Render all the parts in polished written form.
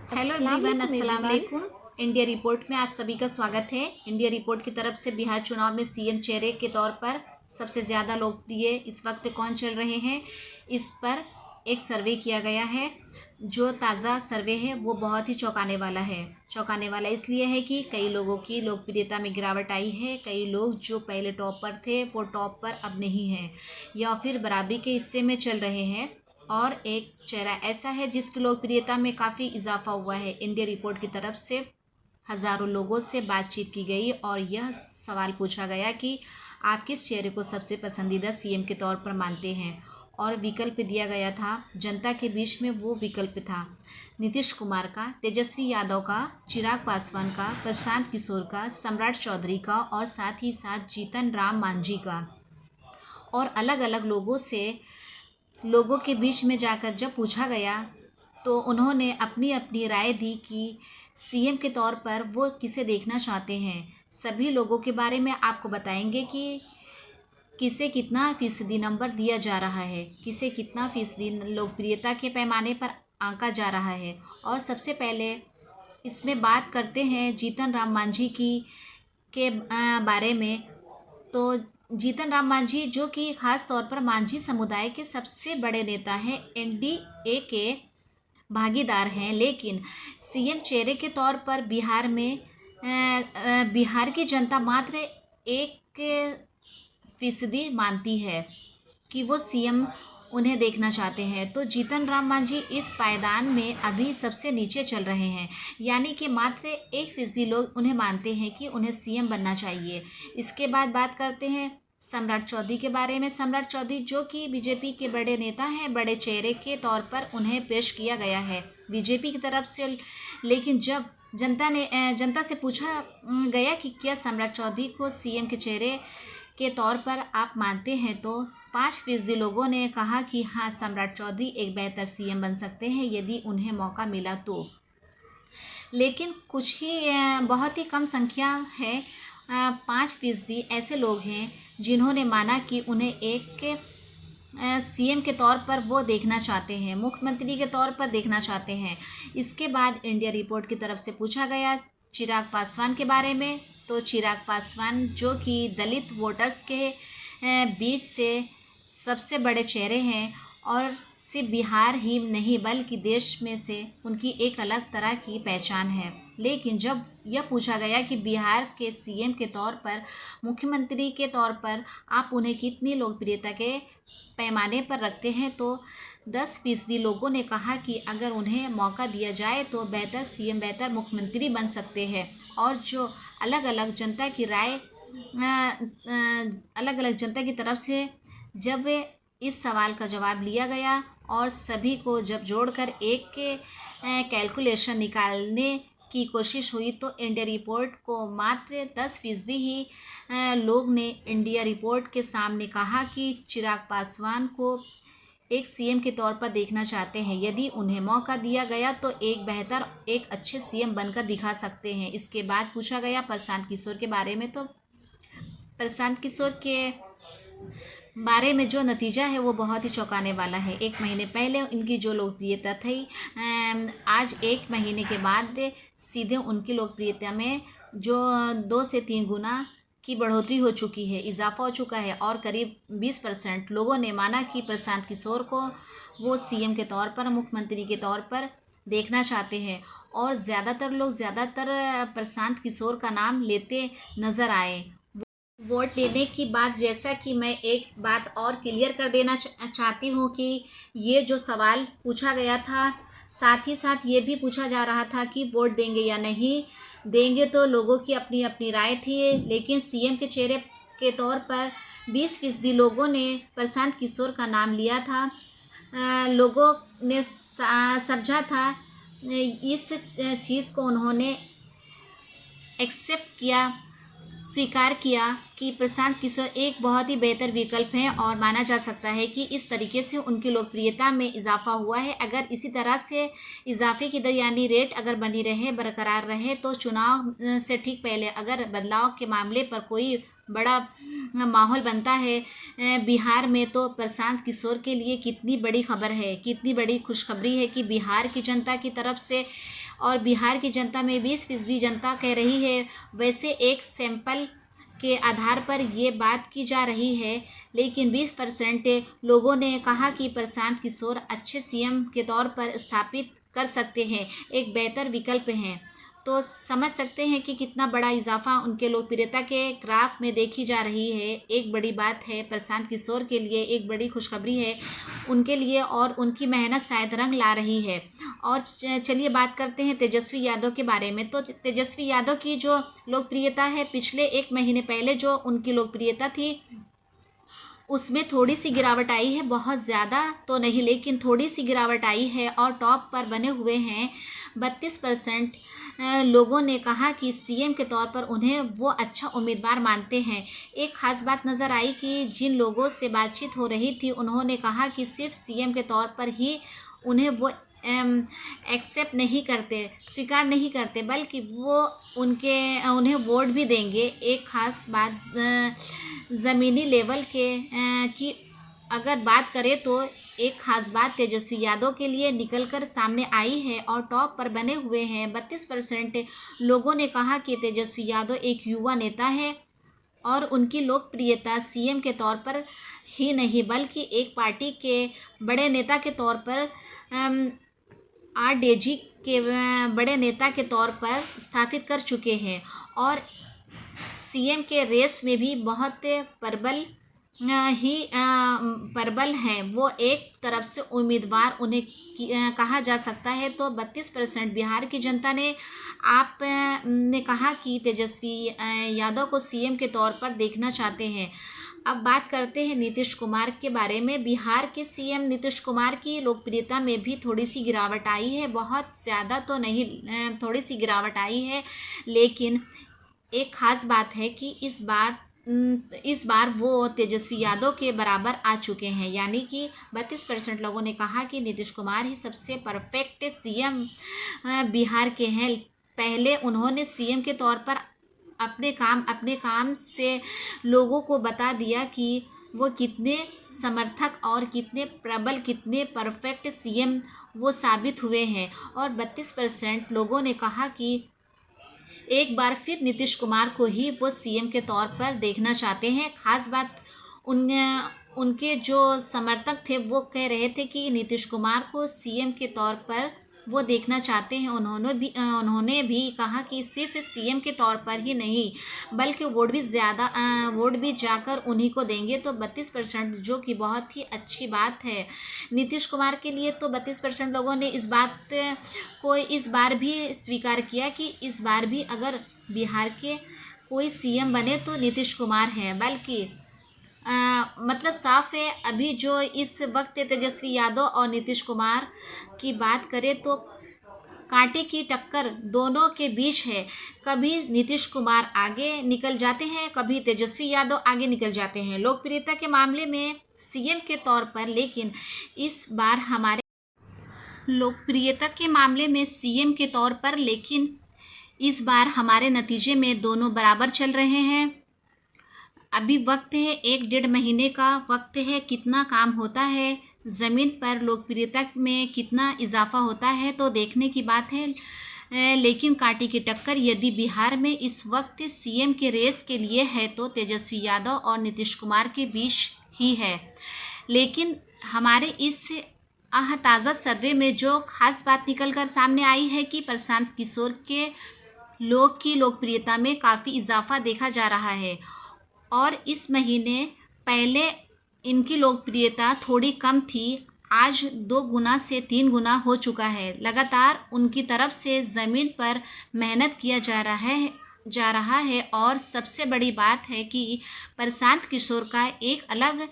Hello अस्सलाम everyone, वालेकुम अस्सलाम एवरीवन। वालेकुम। इंडिया रिपोर्ट में आप सभी का स्वागत है। इंडिया रिपोर्ट की तरफ से बिहार चुनाव में सीएम चेहरे के तौर पर सबसे ज़्यादा लोकप्रिय इस वक्त कौन चल रहे हैं, इस पर एक सर्वे किया गया है। जो ताज़ा सर्वे है वो बहुत ही चौंकाने वाला है। चौंकाने वाला इसलिए है कि कई लोगों की लोकप्रियता में गिरावट आई है। कई लोग जो पहले टॉप पर थे वो टॉप पर अब नहीं हैं या फिर बराबरी के हिस्से में चल रहे हैं। और एक चेहरा ऐसा है जिसकी लोकप्रियता में काफ़ी इजाफा हुआ है। इंडिया रिपोर्ट की तरफ से हज़ारों लोगों से बातचीत की गई और यह सवाल पूछा गया कि आप किस चेहरे को सबसे पसंदीदा सीएम के तौर पर मानते हैं। और विकल्प दिया गया था जनता के बीच में। वो विकल्प था नीतीश कुमार का, तेजस्वी यादव का, चिराग पासवान का, प्रशांत किशोर का, सम्राट चौधरी का और साथ ही साथ जीतन राम मांझी का। और अलग अलग लोगों के बीच में जाकर जब पूछा गया तो उन्होंने अपनी अपनी राय दी कि सीएम के तौर पर वो किसे देखना चाहते हैं। सभी लोगों के बारे में आपको बताएंगे कि किसे कितना फीसदी नंबर दिया जा रहा है, किसे कितना फीसदी लोकप्रियता के पैमाने पर आंका जा रहा है। और सबसे पहले इसमें बात करते हैं जीतन राम मांझी की के बारे में। तो जीतन राम मांझी जो कि खास तौर पर मांझी समुदाय के सबसे बड़े नेता हैं, एनडीए के भागीदार हैं, लेकिन सीएम चेहरे के तौर पर बिहार की जनता मात्र 1% मानती है कि वो सीएम उन्हें देखना चाहते हैं। तो जीतन राम मांझी इस पायदान में अभी सबसे नीचे चल रहे हैं, यानी कि मात्र 1% लोग उन्हें मानते हैं कि उन्हें सीएम बनना चाहिए। इसके बाद बात करते हैं सम्राट चौधरी के बारे में। सम्राट चौधरी जो कि बीजेपी के बड़े नेता हैं, बड़े चेहरे के तौर पर उन्हें पेश किया गया है बीजेपी की तरफ से। लेकिन जब जनता से पूछा गया कि क्या सम्राट चौधरी को सीएम के चेहरे के तौर पर आप मानते हैं, तो 5% लोगों ने कहा कि हाँ, सम्राट चौधरी एक बेहतर सीएम बन सकते हैं यदि उन्हें मौका मिला तो। लेकिन कुछ ही बहुत ही कम संख्या है, 5% ऐसे लोग हैं जिन्होंने माना कि उन्हें एक सीएम के तौर पर वो देखना चाहते हैं, मुख्यमंत्री के तौर पर देखना चाहते हैं। इसके बाद इंडिया रिपोर्ट की तरफ से पूछा गया चिराग पासवान के बारे में। तो चिराग पासवान जो कि दलित वोटर्स के बीच से सबसे बड़े चेहरे हैं और सिर्फ बिहार ही नहीं बल्कि देश में से उनकी एक अलग तरह की पहचान है। लेकिन जब यह पूछा गया कि बिहार के सीएम के तौर पर, मुख्यमंत्री के तौर पर आप उन्हें कितनी लोकप्रियता के पैमाने पर रखते हैं, तो 10% लोगों ने कहा कि अगर उन्हें मौका दिया जाए तो बेहतर सीएम, बेहतर मुख्यमंत्री बन सकते हैं। और जो अलग अलग जनता की राय अलग अलग जनता की तरफ से जब इस सवाल का जवाब लिया गया और सभी को जब जोड़कर एक कैलकुलेशन निकालने की कोशिश हुई, तो इंडिया रिपोर्ट को मात्र 10% ही लोग ने इंडिया रिपोर्ट के सामने कहा कि चिराग पासवान को एक सीएम के तौर पर देखना चाहते हैं। यदि उन्हें मौका दिया गया तो एक अच्छे सीएम बनकर दिखा सकते हैं। इसके बाद पूछा गया प्रशांत किशोर के बारे में। तो प्रशांत किशोर के बारे में जो नतीजा है वो बहुत ही चौंकाने वाला है। 1 महीने पहले इनकी जो लोकप्रियता थी, आज 1 महीने के बाद सीधे उनकी लोकप्रियता में जो 2 से 3 गुना की बढ़ोतरी हो चुकी है, इजाफा हो चुका है। और करीब 20% लोगों ने माना कि प्रशांत किशोर को वो सीएम के तौर पर, मुख्यमंत्री के तौर पर देखना चाहते हैं। और ज़्यादातर प्रशांत किशोर का नाम लेते नज़र आए वोट देने की बात। जैसा कि मैं एक बात और क्लियर कर देना चाहती हूँ कि ये जो सवाल पूछा गया था, साथ ही साथ ये भी पूछा जा रहा था कि वोट देंगे या नहीं देंगे, तो लोगों की अपनी अपनी राय थी। लेकिन सीएम के चेहरे के तौर पर 20% लोगों ने प्रशांत किशोर का नाम लिया था। लोगों ने समझा था, इस चीज़ को उन्होंने एक्सेप्ट किया, स्वीकार किया कि प्रशांत किशोर एक बहुत ही बेहतर विकल्प हैं और माना जा सकता है कि इस तरीके से उनकी लोकप्रियता में इजाफा हुआ है। अगर इसी तरह से इजाफे की दर यानी रेट अगर बनी रहे, बरकरार रहे, तो चुनाव से ठीक पहले अगर बदलाव के मामले पर कोई बड़ा माहौल बनता है बिहार में, तो प्रशांत किशोर के लिए कितनी बड़ी खबर है, कितनी बड़ी खुशखबरी है कि बिहार की जनता की तरफ से और बिहार की जनता में 20% जनता कह रही है। वैसे एक सैंपल के आधार पर ये बात की जा रही है, लेकिन 20% लोगों ने कहा कि प्रशांत किशोर अच्छे सीएम के तौर पर स्थापित कर सकते हैं, एक बेहतर विकल्प हैं। तो समझ सकते हैं कि कितना बड़ा इजाफा उनके लोकप्रियता के ग्राफ में देखी जा रही है। एक बड़ी बात है प्रशांत किशोर के लिए, एक बड़ी खुशखबरी है उनके लिए और उनकी मेहनत शायद रंग ला रही है। और चलिए बात करते हैं तेजस्वी यादव के बारे में। तो तेजस्वी यादव की जो लोकप्रियता है, पिछले 1 महीने पहले जो उनकी लोकप्रियता थी उसमें थोड़ी सी गिरावट आई है, बहुत ज़्यादा तो नहीं लेकिन थोड़ी सी गिरावट आई है और टॉप पर बने हुए हैं। 32% लोगों ने कहा कि सीएम के तौर पर उन्हें वो अच्छा उम्मीदवार मानते हैं। एक खास बात नज़र आई कि जिन लोगों से बातचीत हो रही थी उन्होंने कहा कि सिर्फ सीएम के तौर पर ही उन्हें वो एक्सेप्ट नहीं करते, स्वीकार नहीं करते, बल्कि वो उन्हें वोट भी देंगे। एक खास बात ज़मीनी लेवल की अगर बात करें तो एक खास बात तेजस्वी यादव के लिए निकलकर सामने आई है और टॉप पर बने हुए हैं। 32% लोगों ने कहा कि तेजस्वी यादव एक युवा नेता है और उनकी लोकप्रियता सीएम के तौर पर ही नहीं बल्कि एक पार्टी के बड़े नेता के तौर पर आरजेडी के बड़े नेता के तौर पर स्थापित कर चुके हैं और सीएम के रेस में भी बहुत प्रबल हैं। वो एक तरफ से उम्मीदवार उन्हें कहा जा सकता है। तो 32% बिहार की जनता ने आपने कहा कि तेजस्वी यादव को सीएम के तौर पर देखना चाहते हैं। अब बात करते हैं नीतीश कुमार के बारे में। बिहार के सीएम नीतीश कुमार की लोकप्रियता में भी थोड़ी सी गिरावट आई है, बहुत ज़्यादा तो नहीं, थोड़ी सी गिरावट आई है। लेकिन एक खास बात है कि इस बार वो तेजस्वी यादव के बराबर आ चुके हैं, यानी कि 32% लोगों ने कहा कि नीतीश कुमार ही सबसे परफेक्ट सीएम बिहार के हैं। पहले उन्होंने सीएम के तौर पर अपने काम से लोगों को बता दिया कि वो कितने समर्थक और कितने प्रबल, कितने परफेक्ट सीएम वो साबित हुए हैं। और 32% लोगों ने कहा कि एक बार फिर नीतीश कुमार को ही वो सीएम के तौर पर देखना चाहते हैं। खास बात उनके जो समर्थक थे वो कह रहे थे कि नीतीश कुमार को सीएम के तौर पर वो देखना चाहते हैं। उन्होंने भी कहा कि सिर्फ सीएम के तौर पर ही नहीं बल्कि वोट भी जाकर उन्हीं को देंगे। तो 32% जो कि बहुत ही अच्छी बात है नीतीश कुमार के लिए। तो 32% लोगों ने इस बात को इस बार भी स्वीकार किया कि इस बार भी अगर बिहार के कोई सीएम बने तो नीतीश कुमार हैं। बल्कि मतलब साफ है, अभी जो इस वक्त तेजस्वी यादव और नीतीश कुमार की बात करें तो कांटे की टक्कर दोनों के बीच है। कभी नीतीश कुमार आगे निकल जाते हैं, कभी तेजस्वी यादव आगे निकल जाते हैं लोकप्रियता के मामले में सीएम के तौर पर। लेकिन इस बार हमारे लोकप्रियता के मामले में सीएम के तौर पर, लेकिन इस बार हमारे नतीजे में दोनों बराबर चल रहे हैं। अभी वक्त है, 1-1.5 महीने का वक्त है। कितना काम होता है ज़मीन पर, लोकप्रियता में कितना इजाफा होता है तो देखने की बात है। लेकिन कांटे की टक्कर यदि बिहार में इस वक्त सीएम के रेस के लिए है तो तेजस्वी यादव और नीतीश कुमार के बीच ही है। लेकिन हमारे इस ताज़ा सर्वे में जो खास बात निकल कर सामने आई है कि प्रशांत किशोर के की लोकप्रियता में काफ़ी इजाफा देखा जा रहा है और इस महीने पहले इनकी लोकप्रियता थोड़ी कम थी, आज 2 गुना से 3 गुना हो चुका है। लगातार उनकी तरफ से ज़मीन पर मेहनत किया जा रहा है और सबसे बड़ी बात है कि प्रशांत किशोर का एक अलग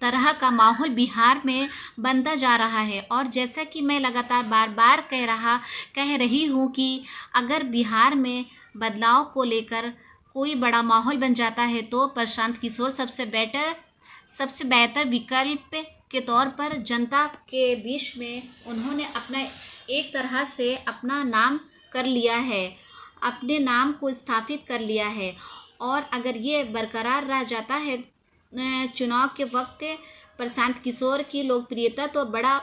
तरह का माहौल बिहार में बनता जा रहा है। और जैसा कि मैं लगातार बार बार कह रही हूँ कि अगर बिहार में बदलाव को लेकर कोई बड़ा माहौल बन जाता है तो प्रशांत किशोर सबसे बेहतर विकल्प के तौर पर जनता के बीच में उन्होंने अपना एक तरह से अपना नाम कर लिया है, अपने नाम को स्थापित कर लिया है। और अगर ये बरकरार रह जाता है चुनाव के वक्त प्रशांत किशोर की लोकप्रियता तो बड़ा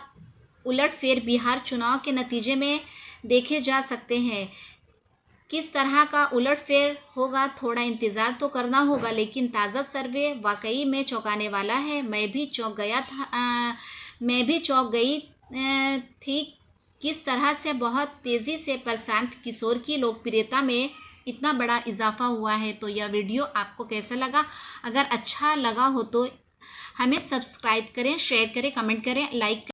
उलटफेर बिहार चुनाव के नतीजे में देखे जा सकते हैं। किस तरह का उलटफेर होगा, थोड़ा इंतज़ार तो करना होगा, लेकिन ताज़ा सर्वे वाकई में चौंकाने वाला है। मैं भी चौंक गई थी किस तरह से बहुत तेज़ी से प्रशांत किशोर की लोकप्रियता में इतना बड़ा इजाफा हुआ है। तो यह वीडियो आपको कैसा लगा? अगर अच्छा लगा हो तो हमें सब्सक्राइब करें, शेयर करें, कमेंट करें, लाइक करें।